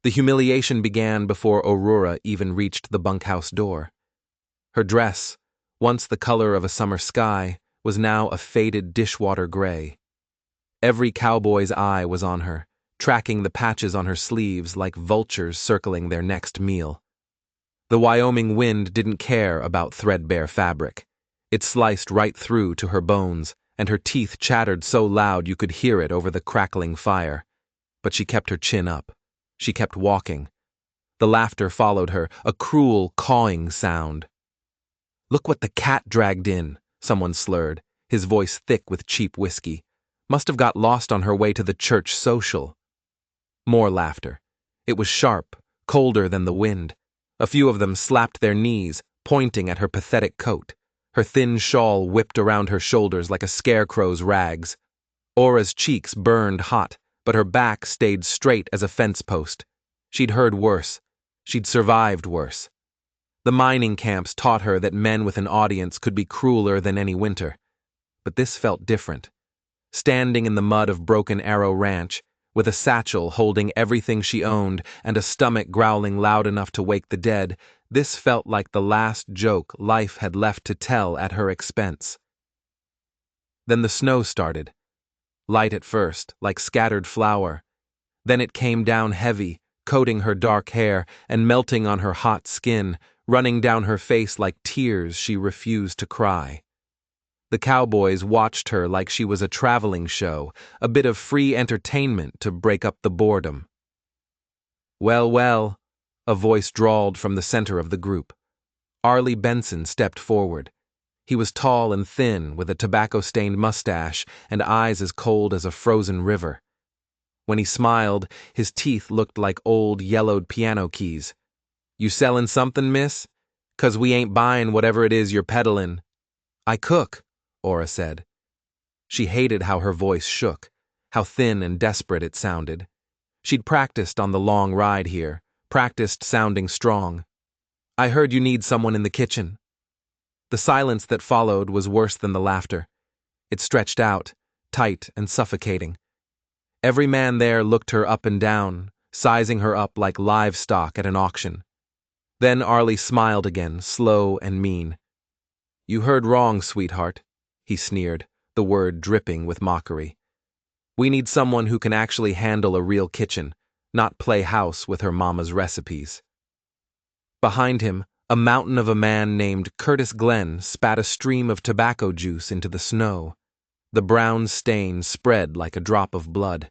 The humiliation began before Aurora even reached the bunkhouse door. Her dress, once the color of a summer sky, was now a faded dishwater gray. Every cowboy's eye was on her, tracking the patches on her sleeves like vultures circling their next meal. The Wyoming wind didn't care about threadbare fabric. It sliced right through to her bones, and her teeth chattered so loud you could hear it over the crackling fire. But she kept her chin up. She kept walking. The laughter followed her, a cruel, cawing sound. "Look what the cat dragged in," someone slurred, his voice thick with cheap whiskey. "Must have got lost on her way to the church social." More laughter. It was sharp, colder than the wind. A few of them slapped their knees, pointing at her pathetic coat. Her thin shawl whipped around her shoulders like a scarecrow's rags. Aura's cheeks burned hot, but her back stayed straight as a fence post. She'd heard worse. She'd survived worse. The mining camps taught her that men with an audience could be crueler than any winter. But this felt different. Standing in the mud of Broken Arrow Ranch, with a satchel holding everything she owned and a stomach growling loud enough to wake the dead, this felt like the last joke life had left to tell at her expense. Then the snow started. Light at first, like scattered flour. Then it came down heavy, coating her dark hair and melting on her hot skin, running down her face like tears she refused to cry. The cowboys watched her like she was a traveling show, a bit of free entertainment to break up the boredom. "Well, well," a voice drawled from the center of the group. Arlie Benson stepped forward. He was tall and thin, with a tobacco-stained mustache and eyes as cold as a frozen river. When he smiled, his teeth looked like old, yellowed piano keys. "You sellin' something, miss? 'Cause we ain't buying whatever it is you're peddlin'." "I cook," Aura said. She hated how her voice shook, how thin and desperate it sounded. She'd practiced on the long ride here, practiced sounding strong. "I heard you need someone in the kitchen." The silence that followed was worse than the laughter. It stretched out, tight and suffocating. Every man there looked her up and down, sizing her up like livestock at an auction. Then Arlie smiled again, slow and mean. "You heard wrong, sweetheart," he sneered, the word dripping with mockery. "We need someone who can actually handle a real kitchen, not play house with her mama's recipes." Behind him, a mountain of a man named Curtis Glenn spat a stream of tobacco juice into the snow. The brown stain spread like a drop of blood.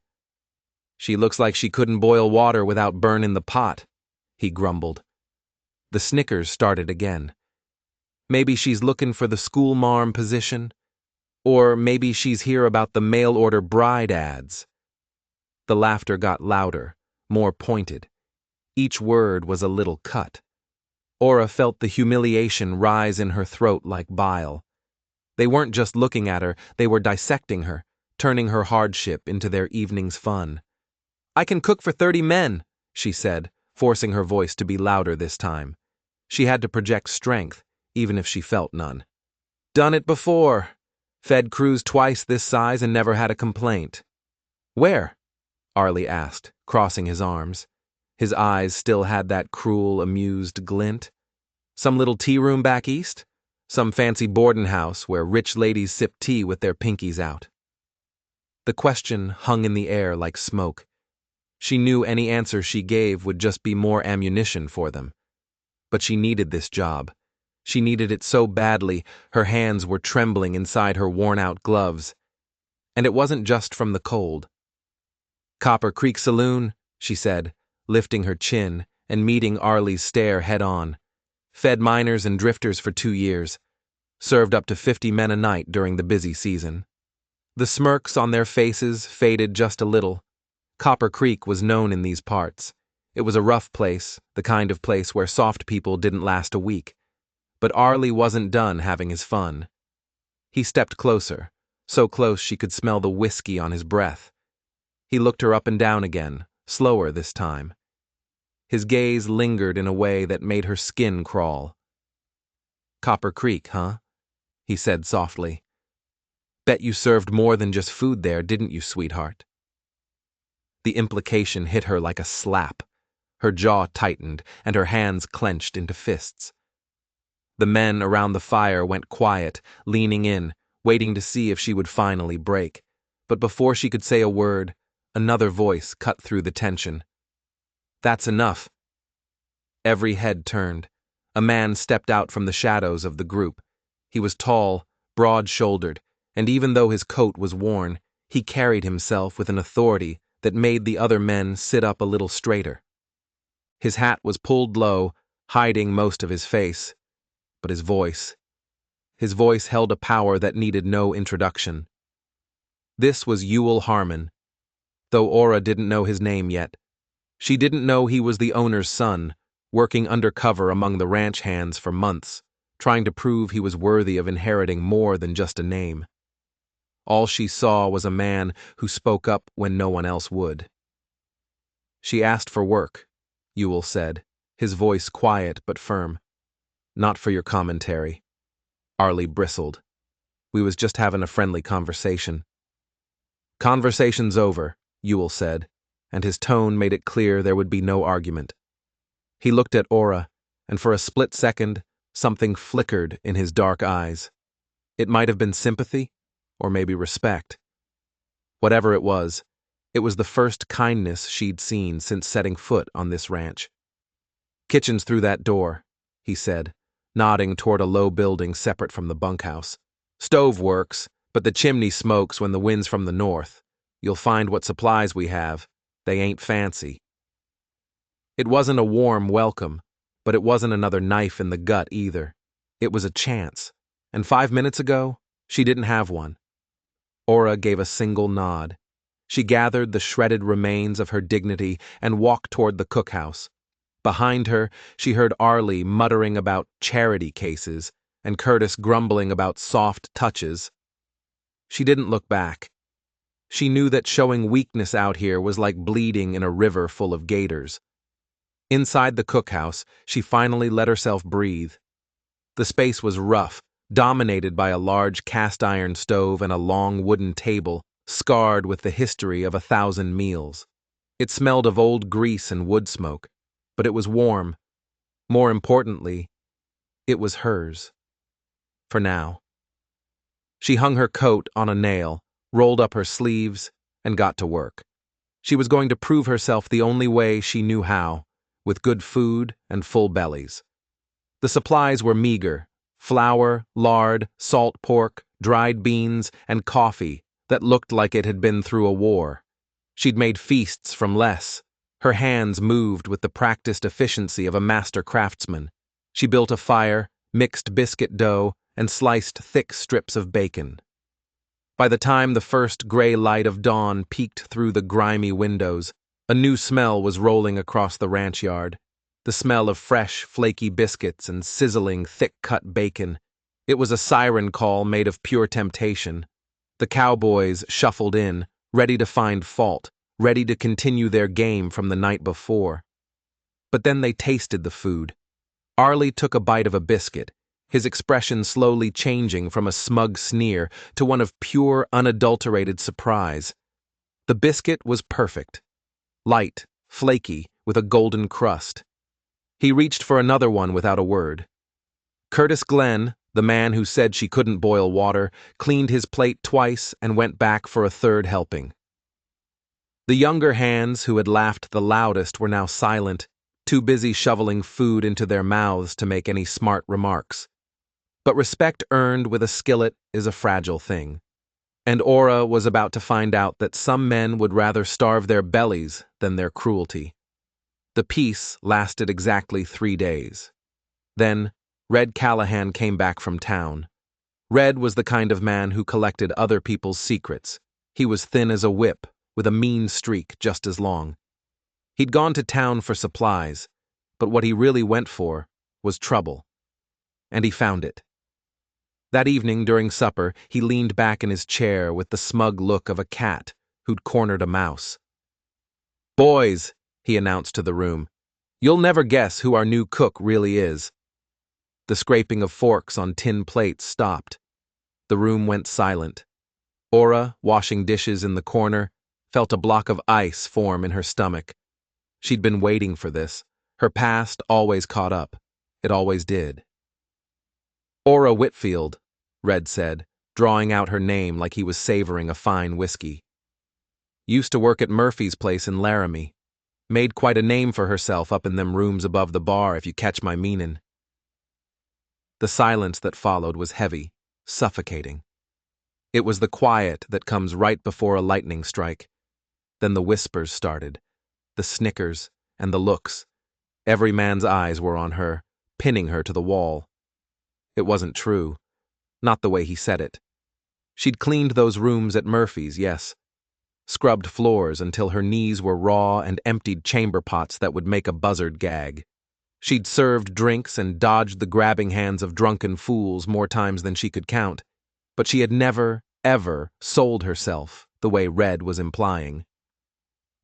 "She looks like she couldn't boil water without burning the pot," he grumbled. The snickers started again. "Maybe she's looking for the schoolmarm position? Or maybe she's here about the mail-order bride ads." The laughter got louder, more pointed. Each word was a little cut. Aura felt the humiliation rise in her throat like bile. They weren't just looking at her, they were dissecting her, turning her hardship into their evening's fun. "I can cook for 30 men, she said, forcing her voice to be louder this time. She had to project strength, even if she felt none. "Done it before. Fed crews twice this size and never had a complaint." "Where?" Arlie asked, crossing his arms. His eyes still had that cruel, amused glint. "Some little tea room back east? Some fancy boarding house where rich ladies sip tea with their pinkies out?" The question hung in the air like smoke. She knew any answer she gave would just be more ammunition for them. But she needed this job. She needed it so badly, her hands were trembling inside her worn-out gloves. And it wasn't just from the cold. "Copper Creek Saloon," she said, lifting her chin and meeting Arlie's stare head-on. "Fed miners and drifters for 2 years. Served up to 50 men a night during the busy season." The smirks on their faces faded just a little. Copper Creek was known in these parts. It was a rough place, the kind of place where soft people didn't last a week. But Arlie wasn't done having his fun. He stepped closer, so close she could smell the whiskey on his breath. He looked her up and down again, slower this time. His gaze lingered in a way that made her skin crawl. "Copper Creek, huh?" he said softly. "Bet you served more than just food there, didn't you, sweetheart?" The implication hit her like a slap. Her jaw tightened, and her hands clenched into fists. The men around the fire went quiet, leaning in, waiting to see if she would finally break. But before she could say a word, another voice cut through the tension. "That's enough." Every head turned. A man stepped out from the shadows of the group. He was tall, broad-shouldered, and even though his coat was worn, he carried himself with an authority that made the other men sit up a little straighter. His hat was pulled low, hiding most of his face, but his voice held a power that needed no introduction. This was Ewell Harmon, though Ora didn't know his name yet. She didn't know he was the owner's son, working undercover among the ranch hands for months, trying to prove he was worthy of inheriting more than just a name. All she saw was a man who spoke up when no one else would. "She asked for work," Ewell said, his voice quiet but firm. "Not for your commentary." Arlie bristled. "We was just having a friendly conversation." "Conversation's over," Ewell said, and his tone made it clear there would be no argument. He looked at Ora, and for a split second, something flickered in his dark eyes. It might have been sympathy, or maybe respect. Whatever it was the first kindness she'd seen since setting foot on this ranch. "Kitchen's through that door," he said, nodding toward a low building separate from the bunkhouse. "Stove works, but the chimney smokes when the wind's from the north. You'll find what supplies we have. They ain't fancy." It wasn't a warm welcome, but it wasn't another knife in the gut either. It was a chance, and 5 minutes ago, she didn't have one. Ora gave a single nod. She gathered the shredded remains of her dignity and walked toward the cookhouse. Behind her, she heard Arlie muttering about charity cases and Curtis grumbling about soft touches. She didn't look back. She knew that showing weakness out here was like bleeding in a river full of gators. Inside the cookhouse, she finally let herself breathe. The space was rough, dominated by a large cast-iron stove and a long wooden table, scarred with the history of 1,000 meals. It smelled of old grease and wood smoke, but it was warm. More importantly, it was hers. For now. She hung her coat on a nail, rolled up her sleeves, and got to work. She was going to prove herself the only way she knew how, with good food and full bellies. The supplies were meager: flour, lard, salt pork, dried beans, and coffee that looked like it had been through a war. She'd made feasts from less. Her hands moved with the practiced efficiency of a master craftsman. She built a fire, mixed biscuit dough, and sliced thick strips of bacon. By the time the first gray light of dawn peeked through the grimy windows, a new smell was rolling across the ranch yard. The smell of fresh, flaky biscuits and sizzling, thick-cut bacon. It was a siren call made of pure temptation. The Cowboys shuffled in, ready to find fault, ready to continue their game from the night before. But then they tasted the food. Arlie took a bite of a biscuit, his expression slowly changing from a smug sneer to one of pure, unadulterated surprise. The biscuit was perfect. Light, flaky, with a golden crust. He reached for another one without a word. Curtis Glenn, the man who said she couldn't boil water, cleaned his plate twice and went back for a third helping. The younger hands who had laughed the loudest were now silent, too busy shoveling food into their mouths to make any smart remarks. But respect earned with a skillet is a fragile thing, and Ora was about to find out that some men would rather starve their bellies than their cruelty. The peace lasted exactly 3 days. Then, Red Callahan came back from town. Red was the kind of man who collected other people's secrets. He was thin as a whip, with a mean streak just as long. He'd gone to town for supplies, but what he really went for was trouble. And he found it. That evening during supper, he leaned back in his chair with the smug look of a cat who'd cornered a mouse. "Boys," he announced to the room, "you'll never guess who our new cook really is." The scraping of forks on tin plates stopped. The room went silent. Ora, washing dishes in the corner, felt a block of ice form in her stomach. She'd been waiting for this. Her past always caught up. It always did. Ora Whitfield, Red said, drawing out her name like he was savoring a fine whiskey. Used to work at Murphy's place in Laramie. Made quite a name for herself up in them rooms above the bar, if you catch my meanin'. The silence that followed was heavy, suffocating. It was the quiet that comes right before a lightning strike. Then the whispers started, the snickers and the looks. Every man's eyes were on her, pinning her to the wall. It wasn't true. Not the way he said it. She'd cleaned those rooms at Murphy's, yes. Scrubbed floors until her knees were raw and emptied chamber pots that would make a buzzard gag. She'd served drinks and dodged the grabbing hands of drunken fools more times than she could count, but she had never, ever sold herself the way Red was implying.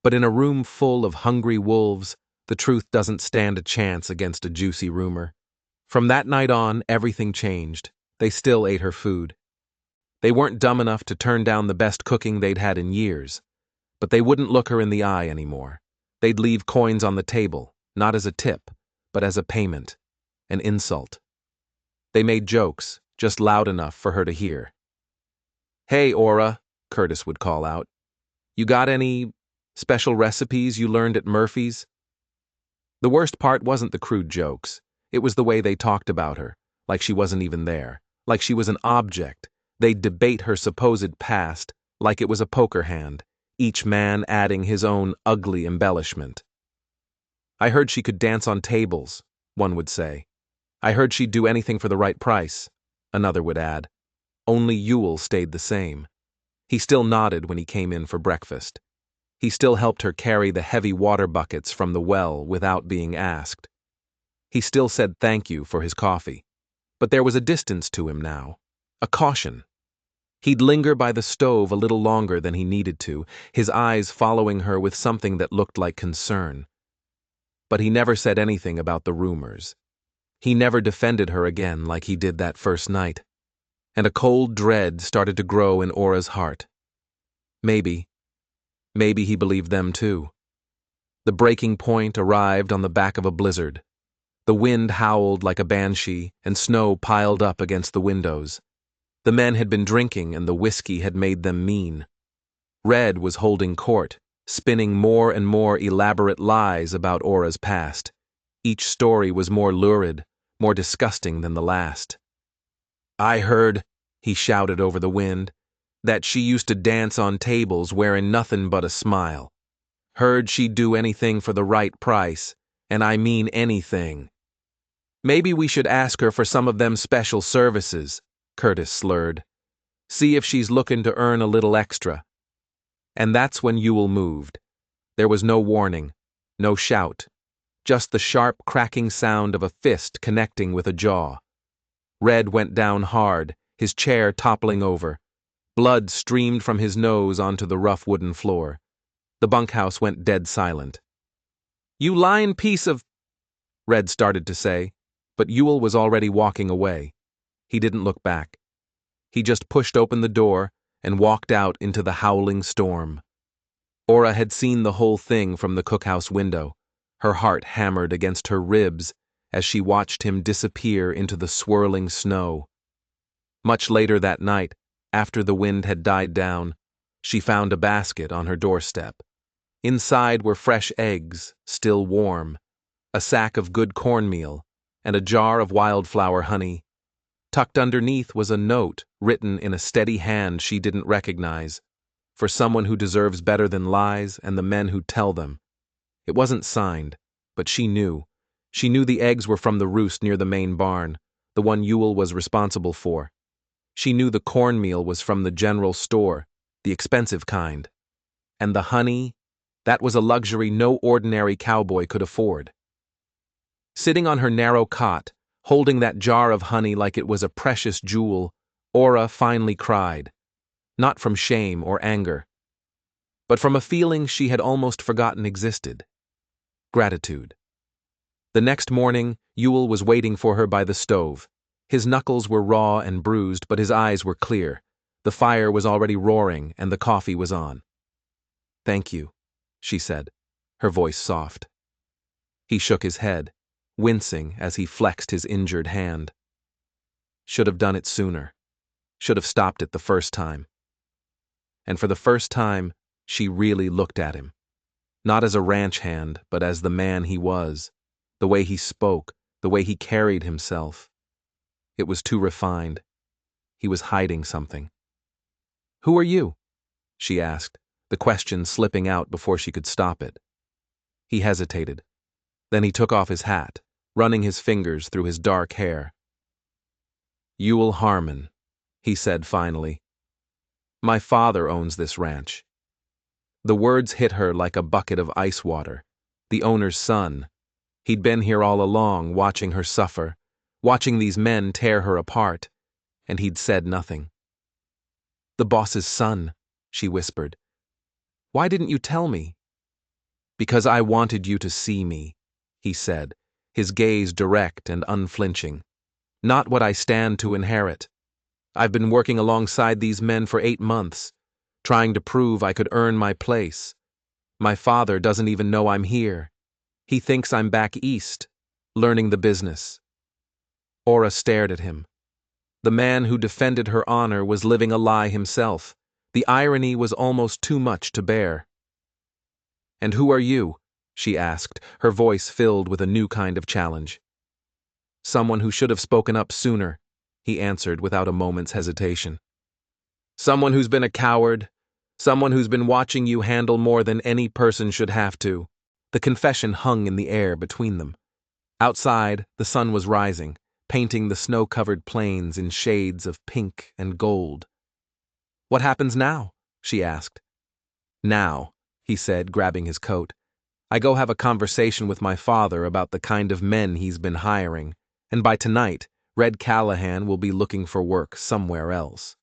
But in a room full of hungry wolves, the truth doesn't stand a chance against a juicy rumor. From that night on, everything changed. They still ate her food. They weren't dumb enough to turn down the best cooking they'd had in years, but they wouldn't look her in the eye anymore. They'd leave coins on the table, not as a tip, but as a payment, an insult. They made jokes, just loud enough for her to hear. "Hey, Ora," Curtis would call out. "You got any special recipes you learned at Murphy's?" The worst part wasn't the crude jokes. It was the way they talked about her, like she wasn't even there, like she was an object. They'd debate her supposed past like it was a poker hand, each man adding his own ugly embellishment. "I heard she could dance on tables," one would say. "I heard she'd do anything for the right price," another would add. Only Ewell stayed the same. He still nodded when he came in for breakfast. He still helped her carry the heavy water buckets from the well without being asked. He still said thank you for his coffee. But there was a distance to him now, a caution. He'd linger by the stove a little longer than he needed to, his eyes following her with something that looked like concern. But he never said anything about the rumors. He never defended her again like he did that first night. And a cold dread started to grow in Ora's heart. Maybe he believed them too. The breaking point arrived on the back of a blizzard. The wind howled like a banshee, and snow piled up against the windows. The men had been drinking, and the whiskey had made them mean. Red was holding court, spinning more and more elaborate lies about Ora's past. Each story was more lurid, more disgusting than the last. "I heard," he shouted over the wind, "that she used to dance on tables wearing nothing but a smile. Heard she'd do anything for the right price, and I mean anything. Maybe we should ask her for some of them special services," Curtis slurred. "See if she's looking to earn a little extra." And that's when Ewell moved. There was no warning, no shout, just the sharp cracking sound of a fist connecting with a jaw. Red went down hard, his chair toppling over. Blood streamed from his nose onto the rough wooden floor. The bunkhouse went dead silent. "You lying piece of—" Red started to say, but Ewell was already walking away. He didn't look back. He just pushed open the door and walked out into the howling storm. Ora had seen the whole thing from the cookhouse window. Her heart hammered against her ribs as she watched him disappear into the swirling snow. Much later that night, after the wind had died down, she found a basket on her doorstep. Inside were fresh eggs, still warm, a sack of good cornmeal, and a jar of wildflower honey. Tucked underneath was a note written in a steady hand she didn't recognize, for someone who deserves better than lies and the men who tell them. It wasn't signed, but she knew. She knew the eggs were from the roost near the main barn, the one Ewell was responsible for. She knew the cornmeal was from the general store, the expensive kind. And the honey, that was a luxury no ordinary cowboy could afford. Sitting on her narrow cot, holding that jar of honey like it was a precious jewel, Ora finally cried. Not from shame or anger, but from a feeling she had almost forgotten existed. Gratitude. The next morning, Ewell was waiting for her by the stove. His knuckles were raw and bruised, but his eyes were clear. The fire was already roaring, and the coffee was on. "Thank you," she said. her voice soft. He shook his head, wincing as he flexed his injured hand. Should have done it sooner. Should have stopped it the first time. And for the first time, she really looked at him. Not as a ranch hand, but as the man he was, the way he spoke, the way he carried himself. It was too refined. He was hiding something. "Who are you?" she asked, the question slipping out before she could stop it. He hesitated. Then he took off his hat, running his fingers through his dark hair. "Ewell Harmon," he said finally. "My father owns this ranch." The words hit her like a bucket of ice water. The owner's son. He'd been here all along, watching her suffer, watching these men tear her apart, and he'd said nothing. "The boss's son," she whispered. "Why didn't you tell me?" "Because I wanted you to see me," he said, his gaze direct and unflinching. "Not what I stand to inherit. I've been working alongside these men for 8 months, trying to prove I could earn my place. My father doesn't even know I'm here. He thinks I'm back east, learning the business." Ora stared at him. The man who defended her honor was living a lie himself. The irony was almost too much to bear. "And who are you?" she asked, her voice filled with a new kind of challenge. "Someone who should have spoken up sooner," he answered without a moment's hesitation. "Someone who's been a coward, someone who's been watching you handle more than any person should have to." The confession hung in the air between them. Outside, the sun was rising, painting the snow-covered plains in shades of pink and gold. "What happens now?" she asked. "Now," he said, grabbing his coat, "I go have a conversation with my father about the kind of men he's been hiring, and by tonight, Red Callahan will be looking for work somewhere else."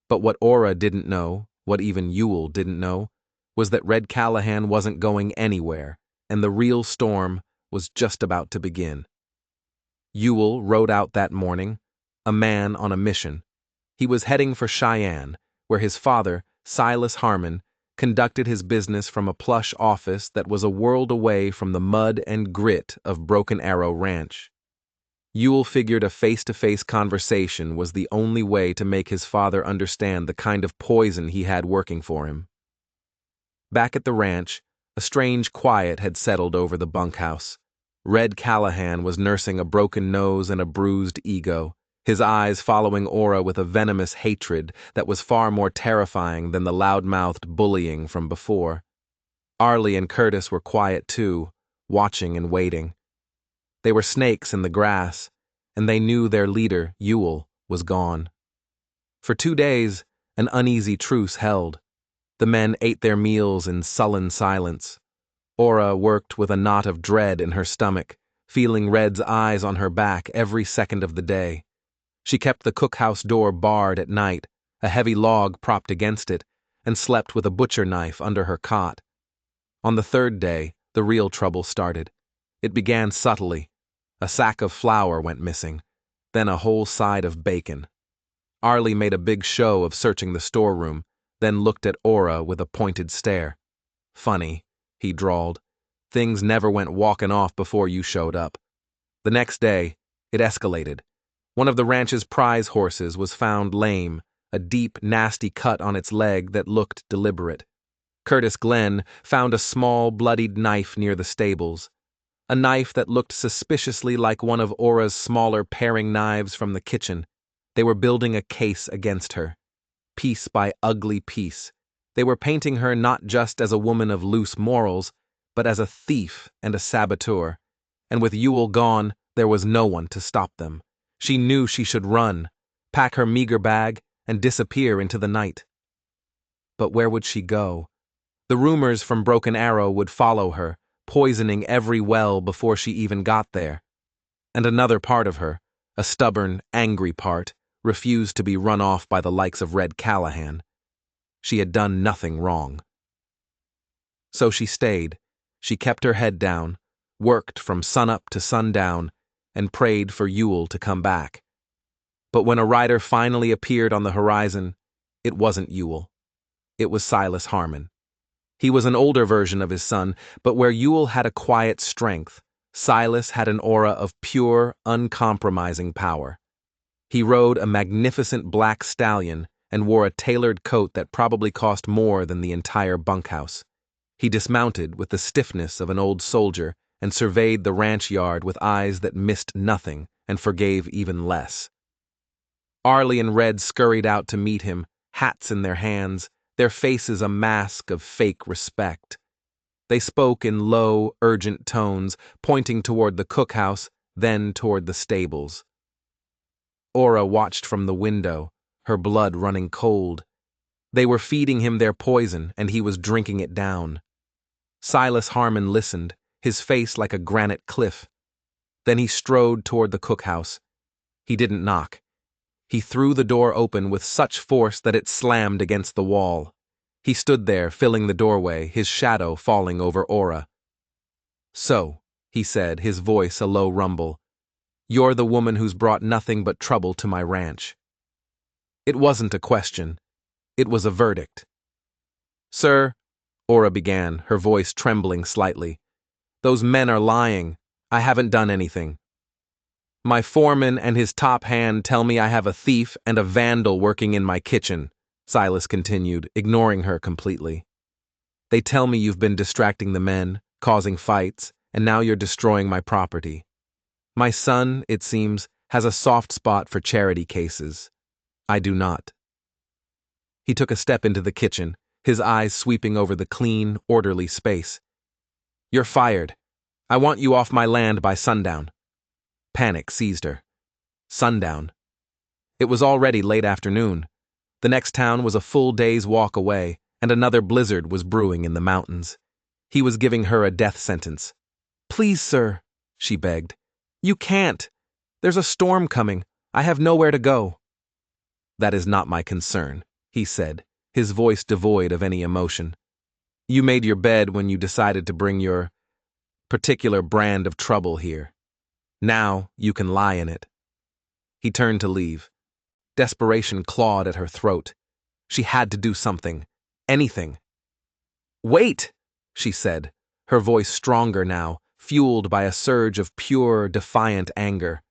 But what Ora didn't know, what even Ewell didn't know, was that Red Callahan wasn't going anywhere, and the real storm was just about to begin. Ewell rode out that morning, a man on a mission. He was heading for Cheyenne, where his father, Silas Harmon, conducted his business from a plush office that was a world away from the mud and grit of Broken Arrow Ranch. Ewell figured a face-to-face conversation was the only way to make his father understand the kind of poison he had working for him. Back at the ranch, a strange quiet had settled over the bunkhouse. Red Callahan was nursing a broken nose and a bruised ego, his eyes following Ora with a venomous hatred that was far more terrifying than the loud-mouthed bullying from before. Arlie and Curtis were quiet too, watching and waiting. They were snakes in the grass, and they knew their leader, Ewell, was gone. For 2 days, an uneasy truce held. The men ate their meals in sullen silence. Ora worked with a knot of dread in her stomach, feeling Red's eyes on her back every second of the day. She kept the cookhouse door barred at night, a heavy log propped against it, and slept with a butcher knife under her cot. On the 3rd day, the real trouble started. It began subtly. A sack of flour went missing, then a whole side of bacon. Arlie made a big show of searching the storeroom, then looked at Ora with a pointed stare. "Funny," he drawled. "Things never went walking off before you showed up." The next day, it escalated. One of the ranch's prize horses was found lame, a deep, nasty cut on its leg that looked deliberate. Curtis Glenn found a small, bloodied knife near the stables, a knife that looked suspiciously like one of Ora's smaller paring knives from the kitchen. They were building a case against her. Piece by ugly piece. They were painting her not just as a woman of loose morals, but as a thief and a saboteur. And with Ewell gone, there was no one to stop them. She knew she should run, pack her meager bag, and disappear into the night. But where would she go? The rumors from Broken Arrow would follow her, poisoning every well before she even got there. And another part of her, a stubborn, angry part, refused to be run off by the likes of Red Callahan. She had done nothing wrong. So she stayed. She kept her head down, worked from sunup to sundown, and prayed for Ewell to come back. But when a rider finally appeared on the horizon, it wasn't Ewell. It was Silas Harmon. He was an older version of his son, but where Yule had a quiet strength, Silas had an aura of pure, uncompromising power. He rode a magnificent black stallion and wore a tailored coat that probably cost more than the entire bunkhouse. He dismounted with the stiffness of an old soldier and surveyed the ranch yard with eyes that missed nothing and forgave even less. Arlie and Red scurried out to meet him, hats in their hands, their faces a mask of fake respect. They spoke in low, urgent tones, pointing toward the cookhouse, then toward the stables. Aura watched from the window, her blood running cold. They were feeding him their poison, and he was drinking it down. Silas Harmon listened, his face like a granite cliff. Then he strode toward the cookhouse. He didn't knock. He threw the door open with such force that it slammed against the wall. He stood there, filling the doorway, his shadow falling over Aura. "So," he said, his voice a low rumble, "you're the woman who's brought nothing but trouble to my ranch." It wasn't a question. It was a verdict. "Sir," Aura began, her voice trembling slightly, "those men are lying. I haven't done anything. My foreman and his top hand tell me I have a thief and a vandal working in my kitchen," Silas continued, ignoring her completely. "They tell me you've been distracting the men, causing fights, and now you're destroying my property. My son, it seems, has a soft spot for charity cases. I do not." He took a step into the kitchen, his eyes sweeping over the clean, orderly space. "You're fired. I want you off my land by sundown." Panic seized her. Sundown. It was already late afternoon. The next town was a full day's walk away, and another blizzard was brewing in the mountains. He was giving her a death sentence. "Please, sir," she begged. "You can't. There's a storm coming. I have nowhere to go." "That is not my concern," he said, his voice devoid of any emotion. "You made your bed when you decided to bring your particular brand of trouble here. Now you can lie in it." He turned to leave. Desperation clawed at her throat. She had to do something. Anything. "Wait," she said, her voice stronger now, fueled by a surge of pure, defiant anger.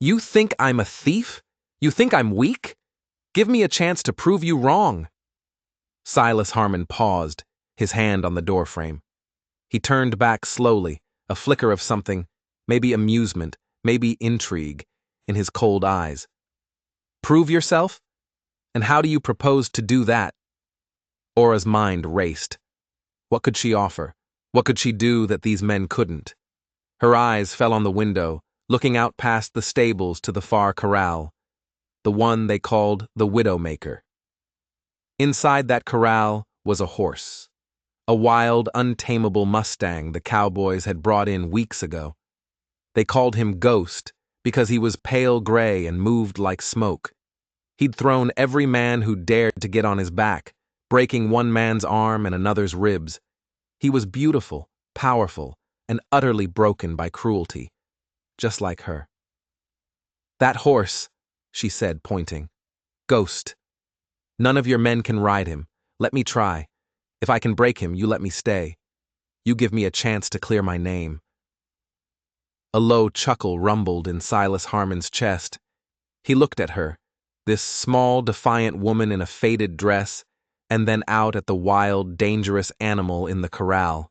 "You think I'm a thief? You think I'm weak? Give me a chance to prove you wrong." Silas Harmon paused, his hand on the doorframe. He turned back slowly, a flicker of something, maybe amusement, maybe intrigue, in his cold eyes. "Prove yourself? And how do you propose to do that?" Aura's mind raced. What could she offer? What could she do that these men couldn't? Her eyes fell on the window, looking out past the stables to the far corral, the one they called the Widowmaker. Inside that corral was a horse, a wild, untamable Mustang the Cowboys had brought in weeks ago. They called him Ghost because he was pale gray and moved like smoke. He'd thrown every man who dared to get on his back, breaking one man's arm and another's ribs. He was beautiful, powerful, and utterly broken by cruelty, just like her. "That horse," she said, pointing. "Ghost. None of your men can ride him. Let me try. If I can break him, you let me stay. You give me a chance to clear my name." A low chuckle rumbled in Silas Harmon's chest. He looked at her, this small, defiant woman in a faded dress, and then out at the wild, dangerous animal in the corral.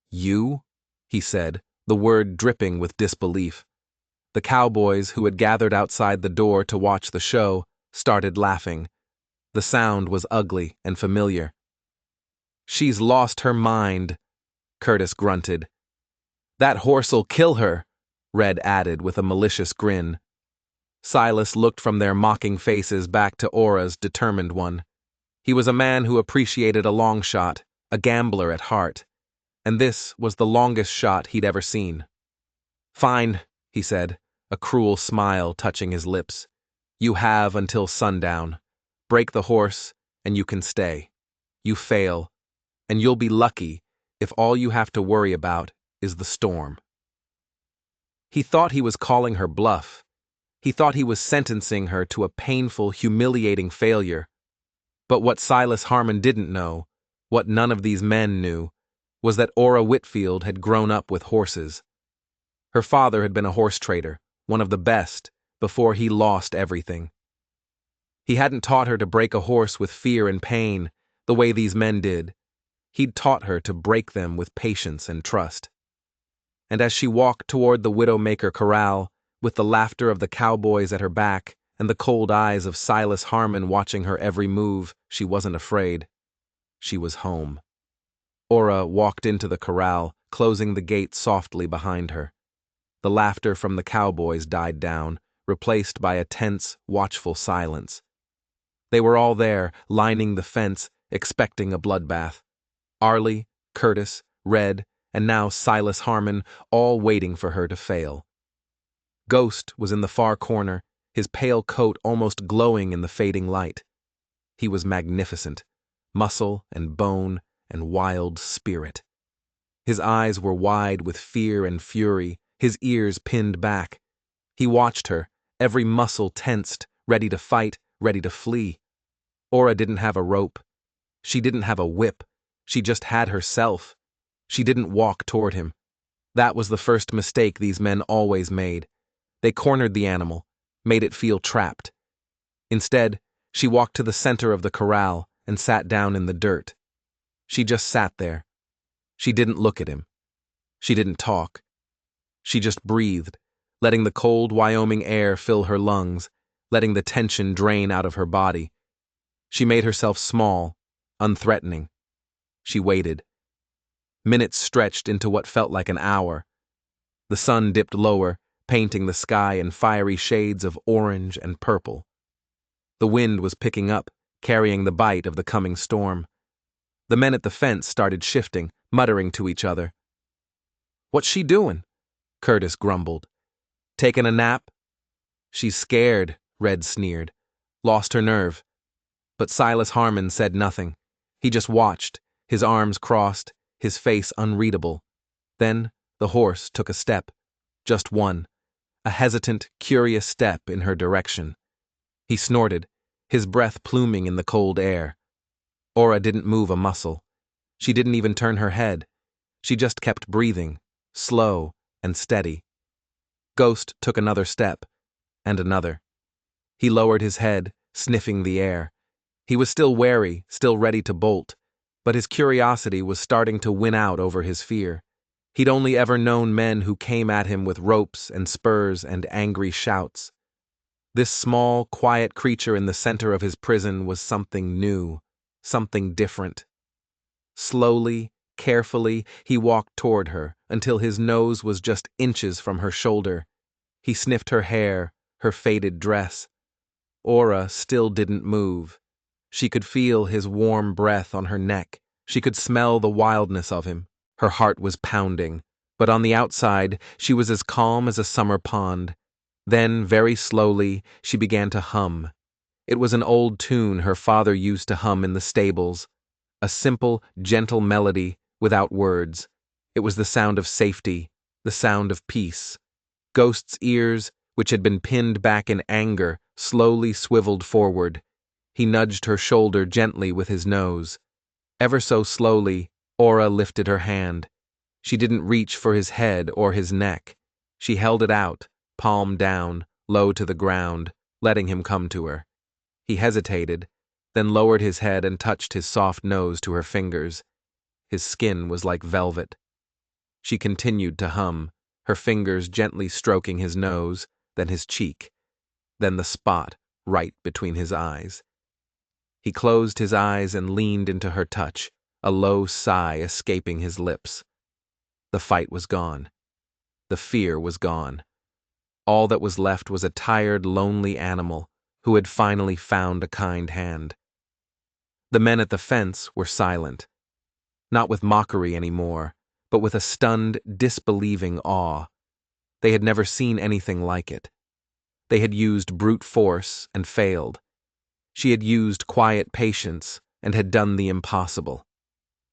"You?" he said, the word dripping with disbelief. The Cowboys, who had gathered outside the door to watch the show, started laughing. The sound was ugly and familiar. "She's lost her mind," Curtis grunted. "That horse'll kill her," Red added with a malicious grin. Silas looked from their mocking faces back to Aura's determined one. He was a man who appreciated a long shot, a gambler at heart, and this was the longest shot he'd ever seen. "Fine," he said, a cruel smile touching his lips. "You have until sundown. Break the horse, and you can stay. You fail, and you'll be lucky if all you have to worry about is the storm." He thought he was calling her bluff. He thought he was sentencing her to a painful, humiliating failure. But what Silas Harmon didn't know What none of these men knew was that Ora Whitfield had grown up with horses. Her father had been a horse trader, one of the best, before he lost everything. He hadn't taught her to break a horse with fear and pain the way these men did. He'd taught her to break them with patience and trust. And as she walked toward the Widowmaker corral, with the laughter of the Cowboys at her back and the cold eyes of Silas Harmon watching her every move, she wasn't afraid. She was home. Ora walked into the corral, closing the gate softly behind her. The laughter from the Cowboys died down, replaced by a tense, watchful silence. They were all there, lining the fence, expecting a bloodbath. Arlie, Curtis, Red, and now Silas Harmon, all waiting for her to fail. Ghost was in the far corner, his pale coat almost glowing in the fading light. He was magnificent, muscle and bone and wild spirit. His eyes were wide with fear and fury, his ears pinned back. He watched her, every muscle tensed, ready to fight, ready to flee. Ora didn't have a rope. She didn't have a whip. She just had herself. She didn't walk toward him. That was the first mistake these men always made. They cornered the animal, made it feel trapped. Instead, she walked to the center of the corral and sat down in the dirt. She just sat there. She didn't look at him. She didn't talk. She just breathed, letting the cold Wyoming air fill her lungs, letting the tension drain out of her body. She made herself small, unthreatening. She waited. Minutes stretched into what felt like an hour. The sun dipped lower, painting the sky in fiery shades of orange and purple. The wind was picking up, carrying the bite of the coming storm. The men at the fence started shifting, muttering to each other. "What's she doing?" Curtis grumbled. "Taking a nap?" "She's scared," Red sneered. "Lost her nerve." But Silas Harmon said nothing. He just watched, his arms crossed, his face unreadable. Then the horse took a step. Just one. A hesitant, curious step in her direction. He snorted, his breath pluming in the cold air. Ora didn't move a muscle. She didn't even turn her head. She just kept breathing, slow and steady. Ghost took another step, and another. He lowered his head, sniffing the air. He was still wary, still ready to bolt, but his curiosity was starting to win out over his fear. He'd only ever known men who came at him with ropes and spurs and angry shouts. This small, quiet creature in the center of his prison was something new, something different. Slowly, carefully, he walked toward her until his nose was just inches from her shoulder. He sniffed her hair, her faded dress. Ora still didn't move. She could feel his warm breath on her neck. She could smell the wildness of him. Her heart was pounding, but on the outside, she was as calm as a summer pond. Then, very slowly, she began to hum. It was an old tune her father used to hum in the stables. A simple, gentle melody without words. It was the sound of safety, the sound of peace. Ghost's ears, which had been pinned back in anger, slowly swiveled forward. He nudged her shoulder gently with his nose. Ever so slowly, Ora lifted her hand. She didn't reach for his head or his neck. She held it out, palm down, low to the ground, letting him come to her. He hesitated, then lowered his head and touched his soft nose to her fingers. His skin was like velvet. She continued to hum, her fingers gently stroking his nose, then his cheek, then the spot right between his eyes. He closed his eyes and leaned into her touch, a low sigh escaping his lips. The fight was gone. The fear was gone. All that was left was a tired, lonely animal who had finally found a kind hand. The men at the fence were silent, not with mockery anymore, but with a stunned, disbelieving awe. They had never seen anything like it. They had used brute force and failed. She had used quiet patience and had done the impossible.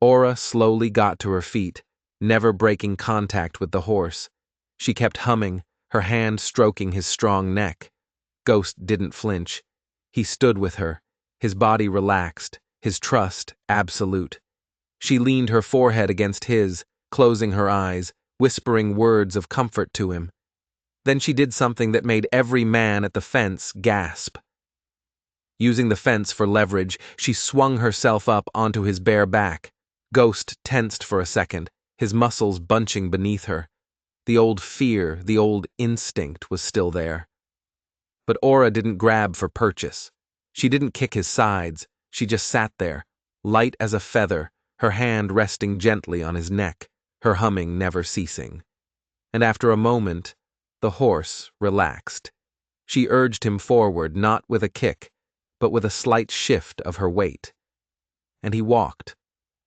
Ora slowly got to her feet, never breaking contact with the horse. She kept humming, her hand stroking his strong neck. Ghost didn't flinch. He stood with her, his body relaxed, his trust absolute. She leaned her forehead against his, closing her eyes, whispering words of comfort to him. Then she did something that made every man at the fence gasp. Using the fence for leverage, she swung herself up onto his bare back. Ghost tensed for a second, his muscles bunching beneath her. The old fear, the old instinct was still there. But Aura didn't grab for purchase. She didn't kick his sides, she just sat there, light as a feather, her hand resting gently on his neck, her humming never ceasing. And after a moment, the horse relaxed. She urged him forward, not with a kick, but with a slight shift of her weight. And he walked,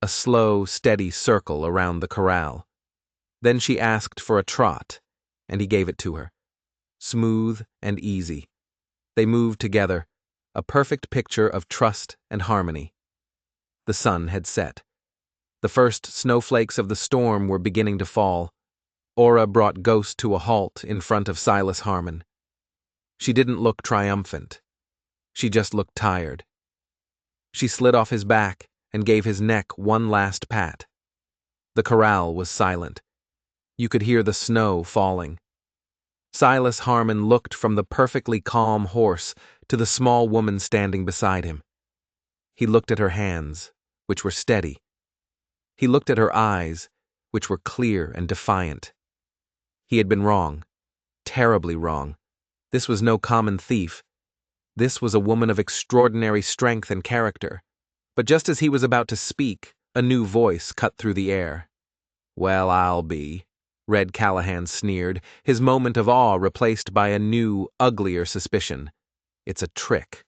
a slow, steady circle around the corral. Then she asked for a trot, and he gave it to her. Smooth and easy. They moved together, a perfect picture of trust and harmony. The sun had set. The first snowflakes of the storm were beginning to fall. Aura brought Ghost to a halt in front of Silas Harmon. She didn't look triumphant. She just looked tired. She slid off his back and gave his neck one last pat. The corral was silent. You could hear the snow falling. Silas Harmon looked from the perfectly calm horse to the small woman standing beside him. He looked at her hands, which were steady. He looked at her eyes, which were clear and defiant. He had been wrong, terribly wrong. This was no common thief. This was a woman of extraordinary strength and character. But just as he was about to speak, a new voice cut through the air. "Well, I'll be," Red Callahan sneered, his moment of awe replaced by a new, uglier suspicion. "It's a trick."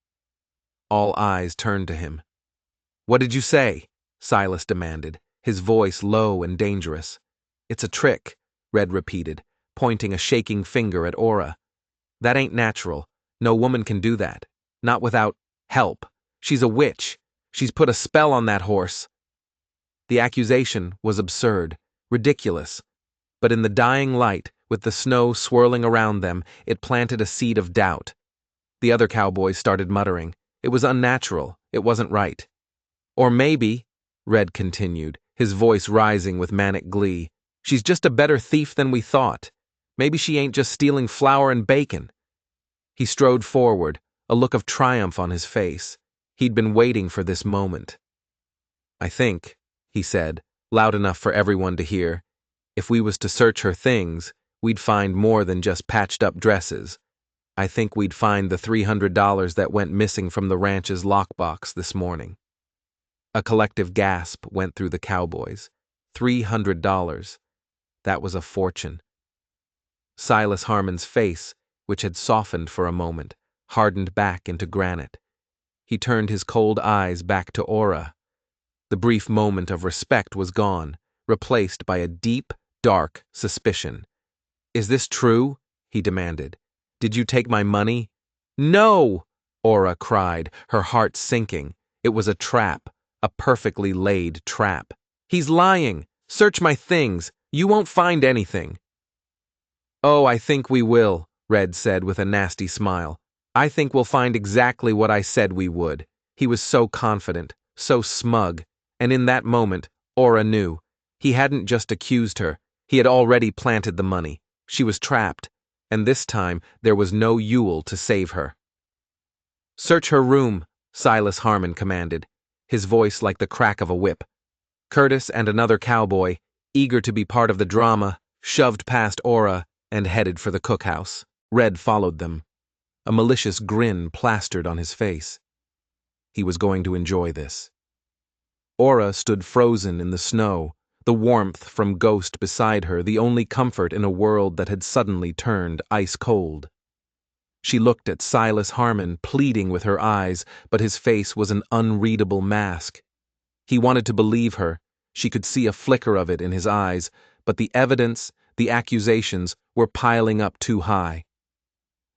All eyes turned to him. "What did you say?" Silas demanded, his voice low and dangerous. "It's a trick," Red repeated, pointing a shaking finger at Aura. "That ain't natural. No woman can do that. Not without help. She's a witch. She's put a spell on that horse." The accusation was absurd, ridiculous. But in the dying light, with the snow swirling around them, it planted a seed of doubt. The other cowboys started muttering. It was unnatural. It wasn't right. "Or maybe," Red continued, his voice rising with manic glee, "she's just a better thief than we thought. Maybe she ain't just stealing flour and bacon." He strode forward, a look of triumph on his face. He'd been waiting for this moment. "I think," he said, loud enough for everyone to hear, "if we was to search her things, we'd find more than just patched-up dresses. I think we'd find the $300 that went missing from the ranch's lockbox this morning." A collective gasp went through the cowboys. $300. That was a fortune. Silas Harmon's face, which had softened for a moment, hardened back into granite. He turned his cold eyes back to Aura. The brief moment of respect was gone, replaced by a deep, dark suspicion. "Is this true?" he demanded. "Did you take my money?" "No!" Aura cried, her heart sinking. It was a trap, a perfectly laid trap. "He's lying! Search my things! You won't find anything!" "Oh, I think we will," Red said with a nasty smile. "I think we'll find exactly what I said we would." He was so confident, so smug, and in that moment, Aura knew. He hadn't just accused her, he had already planted the money. She was trapped, and this time there was no Yule to save her. "Search her room," Silas Harmon commanded, his voice like the crack of a whip. Curtis and another cowboy, eager to be part of the drama, shoved past Aura and headed for the cookhouse. Red followed them, a malicious grin plastered on his face. He was going to enjoy this. Aura stood frozen in the snow, the warmth from Ghost beside her the only comfort in a world that had suddenly turned ice cold. She looked at Silas Harmon, pleading with her eyes, but his face was an unreadable mask. He wanted to believe her. She could see a flicker of it in his eyes, but the evidence, the accusations, were piling up too high.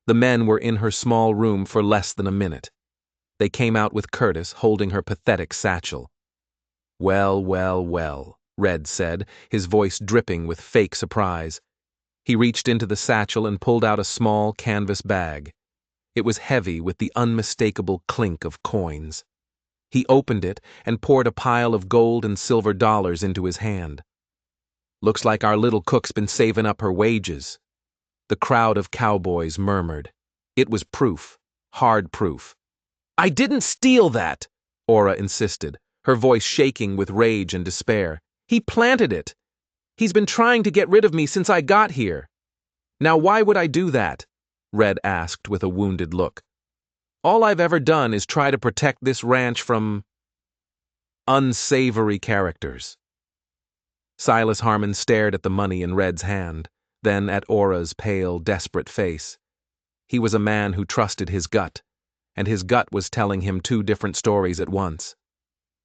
The men were in her small room for less than a minute. They came out with Curtis holding her pathetic satchel. "Well, well, well," Red said, his voice dripping with fake surprise. He reached into the satchel and pulled out a small canvas bag. It was heavy with the unmistakable clink of coins. He opened it and poured a pile of gold and silver dollars into his hand. "Looks like our little cook's been saving up her wages," the crowd of cowboys murmured. It was proof, hard proof. "I didn't steal that," Ora insisted, her voice shaking with rage and despair. "He planted it. He's been trying to get rid of me since I got here." "Now why would I do that?" Red asked with a wounded look. "All I've ever done is try to protect this ranch from unsavory characters." Silas Harmon stared at the money in Red's hand, then at Ora's pale, desperate face. He was a man who trusted his gut, and his gut was telling him two different stories at once.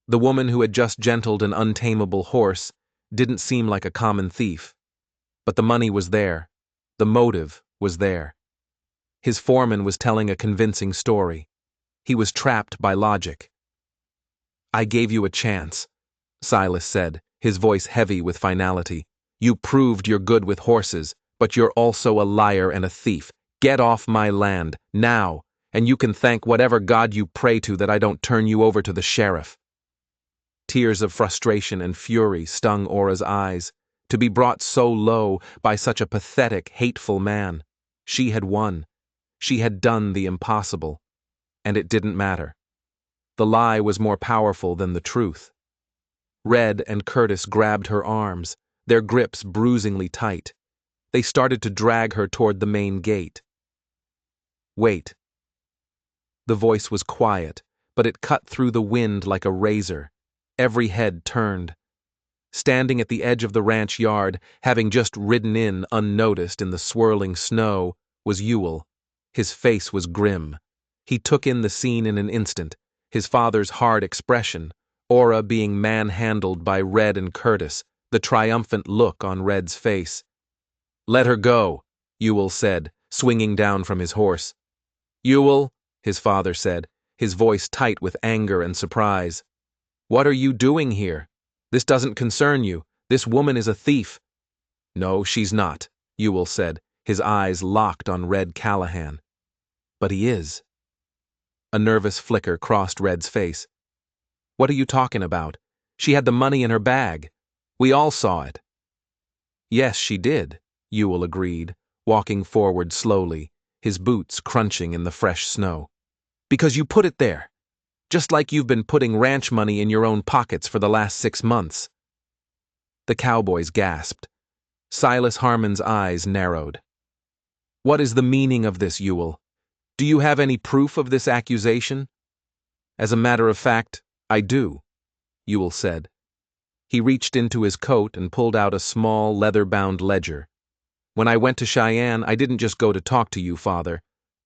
The woman who had just gentled an untamable horse didn't seem like a common thief. But the money was there. The motive was there. His foreman was telling a convincing story. He was trapped by logic. "I gave you a chance," Silas said, his voice heavy with finality. "You proved you're good with horses, but you're also a liar and a thief. Get off my land, now, and you can thank whatever God you pray to that I don't turn you over to the sheriff." Tears of frustration and fury stung Ora's eyes. To be brought so low by such a pathetic, hateful man. She had won. She had done the impossible. And it didn't matter. The lie was more powerful than the truth. Red and Curtis grabbed her arms, their grips bruisingly tight. They started to drag her toward the main gate. "Wait." The voice was quiet, but it cut through the wind like a razor. Every head turned. Standing at the edge of the ranch yard, having just ridden in unnoticed in the swirling snow, was Ewell. His face was grim. He took in the scene in an instant, his father's hard expression, Ora being manhandled by Red and Curtis, the triumphant look on Red's face. "Let her go," Ewell said, swinging down from his horse. "Ewell," his father said, his voice tight with anger and surprise. "What are you doing here? This doesn't concern you. This woman is a thief." "No, she's not," Ewell said, his eyes locked on Red Callahan. "But he is." A nervous flicker crossed Red's face. "What are you talking about? She had the money in her bag. We all saw it." "Yes, she did," Ewell agreed, walking forward slowly, his boots crunching in the fresh snow. "Because you put it there. Just like you've been putting ranch money in your own pockets for the last 6 months. The cowboys gasped. Silas Harmon's eyes narrowed. "What is the meaning of this, Ewell? Do you have any proof of this accusation?" "As a matter of fact, I do," Ewell said. He reached into his coat and pulled out a small, leather-bound ledger. "When I went to Cheyenne, I didn't just go to talk to you, Father.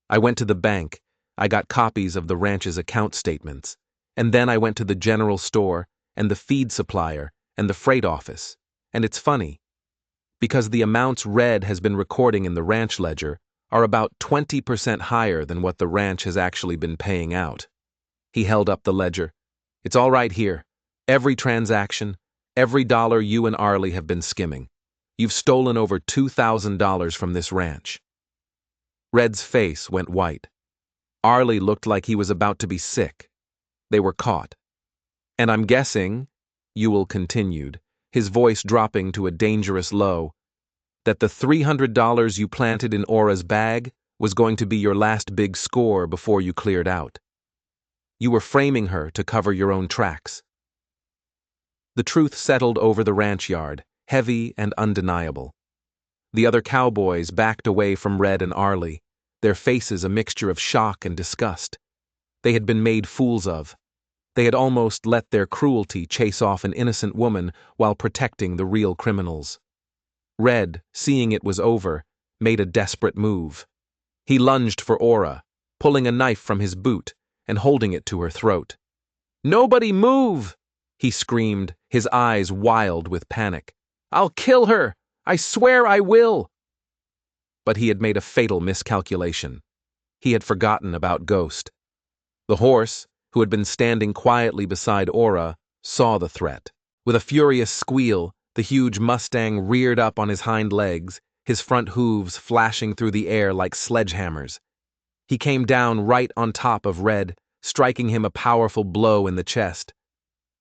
I went to the bank. I got copies of the ranch's account statements. And then I went to the general store, and the feed supplier, and the freight office. And it's funny, because the amounts Red has been recording in the ranch ledger are about 20% higher than what the ranch has actually been paying out." He held up the ledger. "It's all right here. Every transaction, every dollar you and Arlie have been skimming. You've stolen over $2,000 from this ranch." Red's face went white. Arlie looked like he was about to be sick. They were caught. "And I'm guessing," Ewell continued, his voice dropping to a dangerous low, "that the $300 you planted in Ora's bag was going to be your last big score before you cleared out. You were framing her to cover your own tracks." The truth settled over the ranch yard, heavy and undeniable. The other cowboys backed away from Red and Arlie, their faces a mixture of shock and disgust. They had been made fools of. They had almost let their cruelty chase off an innocent woman while protecting the real criminals. Red, seeing it was over, made a desperate move. He lunged for Ora, pulling a knife from his boot and holding it to her throat. "Nobody move!" he screamed, his eyes wild with panic. "I'll kill her! I swear I will!" But he had made a fatal miscalculation. He had forgotten about Ghost. The horse, who had been standing quietly beside Ora, saw the threat. With a furious squeal, the huge Mustang reared up on his hind legs, his front hooves flashing through the air like sledgehammers. He came down right on top of Red, striking him a powerful blow in the chest.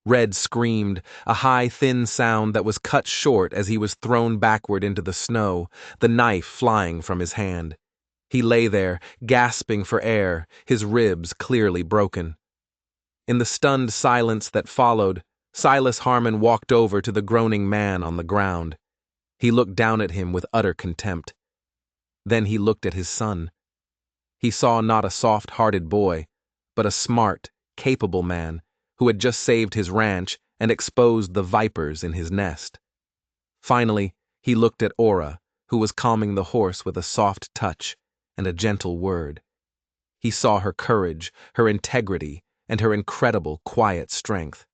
Red screamed, a high, thin sound that was cut short as he was thrown backward into the snow, the knife flying from his hand. He lay there, gasping for air, his ribs clearly broken. In the stunned silence that followed, Silas Harmon walked over to the groaning man on the ground. He looked down at him with utter contempt. Then he looked at his son. He saw not a soft-hearted boy, but a smart, capable man who had just saved his ranch and exposed the vipers in his nest. Finally, he looked at Ora, who was calming the horse with a soft touch and a gentle word. He saw her courage, her integrity, and her incredible quiet strength.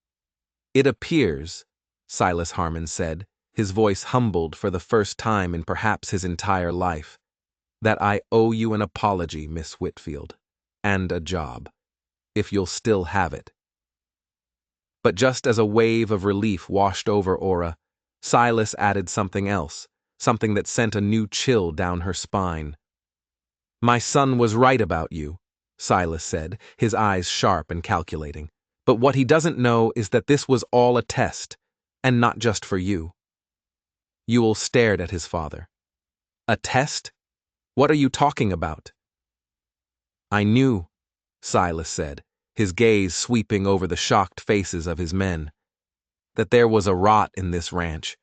"It appears," Silas Harmon said, his voice humbled for the first time in perhaps his entire life, "that I owe you an apology, Miss Whitfield, and a job, if you'll still have it." But just as a wave of relief washed over Ora, Silas added something else, something that sent a new chill down her spine. "My son was right about you," Silas said, his eyes sharp and calculating. "But what he doesn't know is that this was all a test, and not just for you." Ewell stared at his father. "A test? What are you talking about?" "I knew," Silas said, his gaze sweeping over the shocked faces of his men, "that there was a rot in this ranch.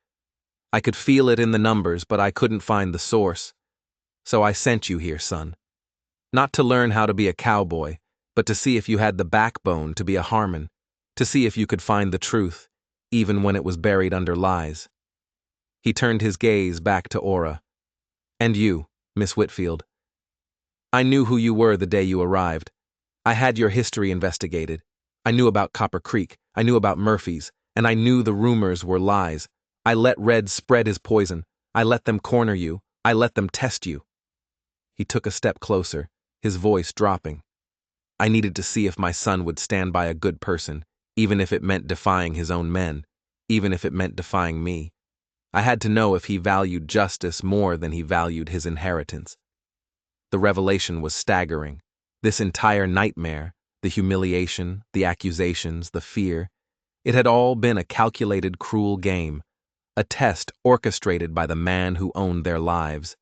I could feel it in the numbers, but I couldn't find the source. So I sent you here, son. Not to learn how to be a cowboy, but to see if you had the backbone to be a Harmon, to see if you could find the truth, even when it was buried under lies." He turned his gaze back to Ora. "And you, Miss Whitfield. I knew who you were the day you arrived. I had your history investigated. I knew about Copper Creek, I knew about Murphy's, and I knew the rumors were lies. I let Red spread his poison. I let them corner you. I let them test you." He took a step closer, his voice dropping. "I needed to see if my son would stand by a good person, even if it meant defying his own men, even if it meant defying me. I had to know if he valued justice more than he valued his inheritance." The revelation was staggering. This entire nightmare, the humiliation, the accusations, the fear, it had all been a calculated, cruel game, a test orchestrated by the man who owned their lives.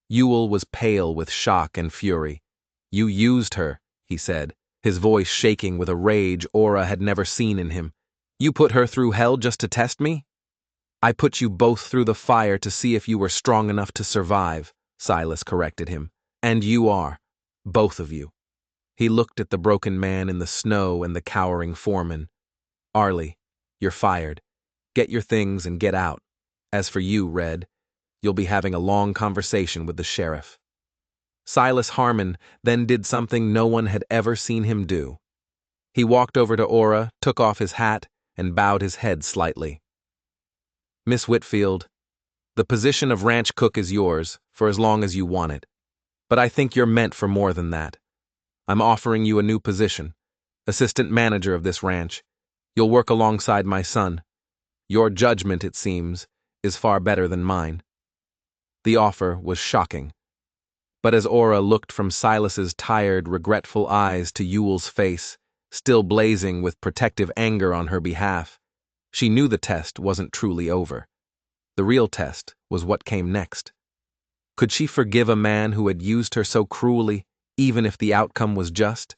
Ewell was pale with shock and fury. "You used her," he said, his voice shaking with a rage Ora had never seen in him. "You put her through hell just to test me?" "I put you both through the fire to see if you were strong enough to survive," Silas corrected him. "And you are, both of you." He looked at the broken man in the snow and the cowering foreman. "Arlie, you're fired. Get your things and get out. As for you, Red, you'll be having a long conversation with the sheriff." Silas Harmon then did something no one had ever seen him do. He walked over to Ora, took off his hat, and bowed his head slightly. "Miss Whitfield, the position of ranch cook is yours for as long as you want it. But I think you're meant for more than that. I'm offering you a new position, assistant manager of this ranch. You'll work alongside my son. Your judgment, it seems, is far better than mine." The offer was shocking. But as Ora looked from Silas's tired, regretful eyes to Ewell's face, still blazing with protective anger on her behalf, she knew the test wasn't truly over. The real test was what came next. Could she forgive a man who had used her so cruelly, even if the outcome was just?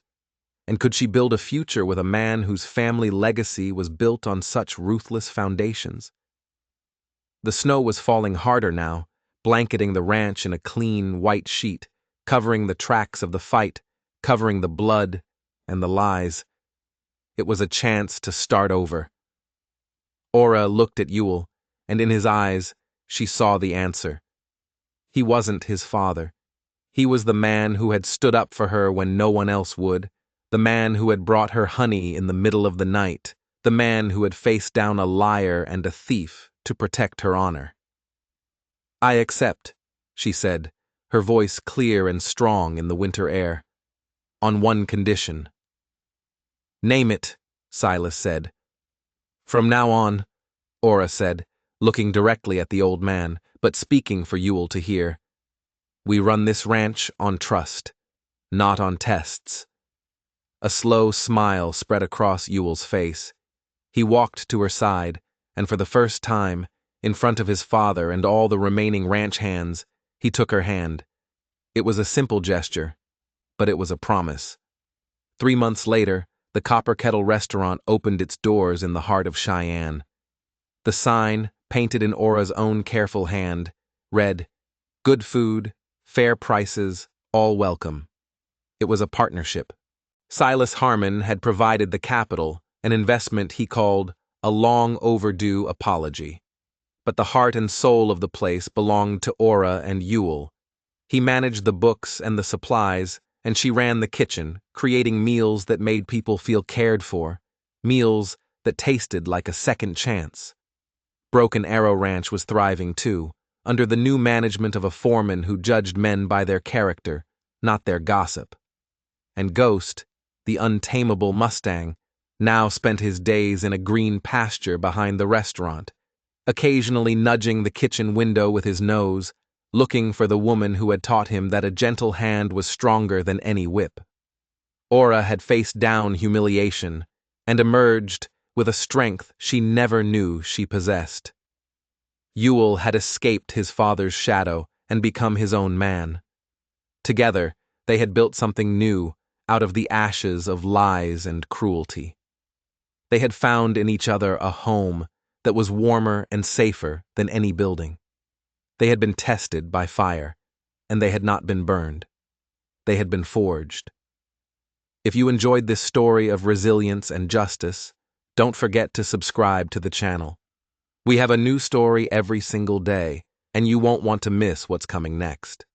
And could she build a future with a man whose family legacy was built on such ruthless foundations? The snow was falling harder now, blanketing the ranch in a clean, white sheet, covering the tracks of the fight, covering the blood and the lies. It was a chance to start over. Ora looked at Ewell, and in his eyes she saw the answer. He wasn't his father. He was the man who had stood up for her when no one else would, the man who had brought her honey in the middle of the night, the man who had faced down a liar and a thief to protect her honor. "I accept," she said, her voice clear and strong in the winter air. "On one condition." "Name it," Silas said. "From now on," Ora said, looking directly at the old man, but speaking for Ewell to hear, "we run this ranch on trust, not on tests." A slow smile spread across Ewell's face. He walked to her side, and for the first time, in front of his father and all the remaining ranch hands, he took her hand. It was a simple gesture, but it was a promise. 3 months later, the Copper Kettle restaurant opened its doors in the heart of Cheyenne. The sign, painted in Aura's own careful hand, read, "Good food, fair prices, all welcome." It was a partnership. Silas Harmon had provided the capital, an investment he called a long overdue apology. But the heart and soul of the place belonged to Aura and Ewell. He managed the books and the supplies, and she ran the kitchen, creating meals that made people feel cared for, meals that tasted like a second chance. Broken Arrow Ranch was thriving too, under the new management of a foreman who judged men by their character, not their gossip. And Ghost, the untamable Mustang, now spent his days in a green pasture behind the restaurant, occasionally nudging the kitchen window with his nose, looking for the woman who had taught him that a gentle hand was stronger than any whip. Aura had faced down humiliation and emerged with a strength she never knew she possessed. Ewell had escaped his father's shadow and become his own man. Together, they had built something new out of the ashes of lies and cruelty. They had found in each other a home that was warmer and safer than any building. They had been tested by fire, and they had not been burned. They had been forged. If you enjoyed this story of resilience and justice, don't forget to subscribe to the channel. We have a new story every single day, and you won't want to miss what's coming next.